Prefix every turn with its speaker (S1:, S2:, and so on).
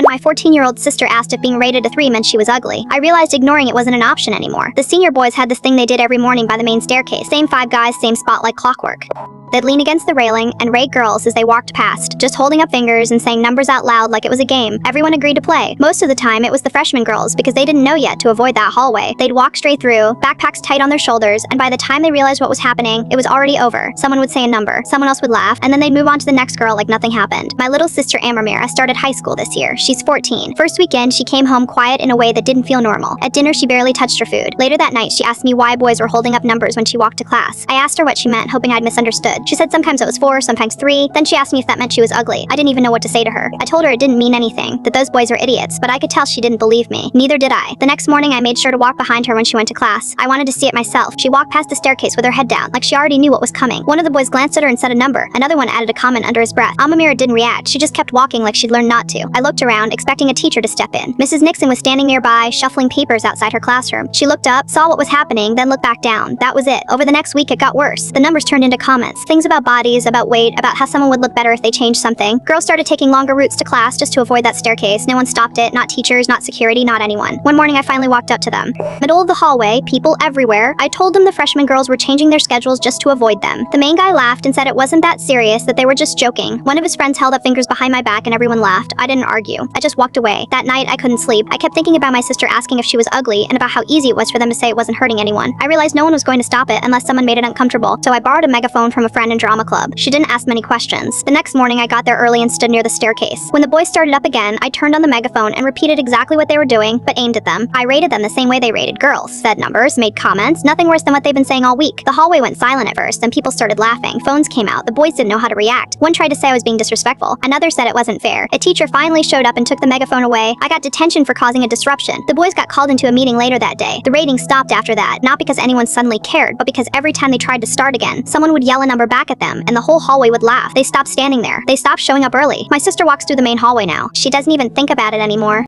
S1: my 14-year-old sister asked if being rated a 3 meant she was ugly. I realized ignoring it wasn't an option anymore. The senior boys had this thing they did every morning by the main staircase. Same 5 guys, same spot like clockwork. They'd lean against the railing and rate girls as they walked past, just holding up fingers and saying numbers out loud like it was a game. Everyone agreed to play. Most of the time, it was the freshman girls because they didn't know yet to avoid that hallway. They'd walk straight through, backpacks tight on their shoulders, and by the time they realized what was happening, it was already over. Someone would say a number, someone else would laugh, and then they'd move on to the next girl like nothing happened. My little sister Amramira started high school this year. She's 14. First weekend, she came home quiet in a way that didn't feel normal. At dinner, she barely touched her food. Later that night, she asked me why boys were holding up numbers when she walked to class. I asked her what she meant, hoping I'd misunderstood. She said sometimes it was 4, sometimes 3. Then she asked me if that meant she was ugly. I didn't even know what to say to her. I told her it didn't mean anything, that those boys are idiots, but I could tell she didn't believe me. Neither did I. The next morning, I made sure to walk behind her when she went to class. I wanted to see it myself. She walked past the staircase with her head down, like she already knew what was coming. One of the boys glanced at her and said a number. Another one added a comment under his breath. Amamira didn't react. She just kept walking like she'd learned not to. I looked around, expecting a teacher to step in. Mrs. Nixon was standing nearby, shuffling papers outside her classroom. She looked up, saw what was happening, then looked back down. That was it. Over the next week, it got worse. The numbers turned into comments. Things about bodies, about weight, about how someone would look better if they changed something. Girls started taking longer routes to class just to avoid that staircase. No one stopped it, not teachers, not security, not anyone. One morning I finally walked up to them. Middle of the hallway, people everywhere. I told them the freshman girls were changing their schedules just to avoid them. The main guy laughed and said it wasn't that serious, that they were just joking. One of his friends held up fingers behind my back and everyone laughed. I didn't argue. I just walked away. That night I couldn't sleep. I kept thinking about my sister asking if she was ugly and about how easy it was for them to say it wasn't hurting anyone. I realized no one was going to stop it unless someone made it uncomfortable, so I borrowed a megaphone from a friend in drama club. She didn't ask many questions. The next morning I got there early and stood near the staircase. When the boys started up again, I turned on the megaphone and repeated exactly what they were doing, but aimed at them. I rated them the same way they rated girls. Said numbers, made comments, nothing worse than what they've been saying all week. The hallway went silent at first, then people started laughing. Phones came out. The boys didn't know how to react. One tried to say I was being disrespectful. Another said it wasn't fair. A teacher finally showed up and took the megaphone away. I got detention for causing a disruption. The boys got called into a meeting later that day. The rating stopped after that, not because anyone suddenly cared, but because every time they tried to start again, someone would yell a number back at them, and the whole hallway would laugh. They stopped standing there. They stopped showing up early. My sister walks through the main hallway now. She doesn't even think about it anymore.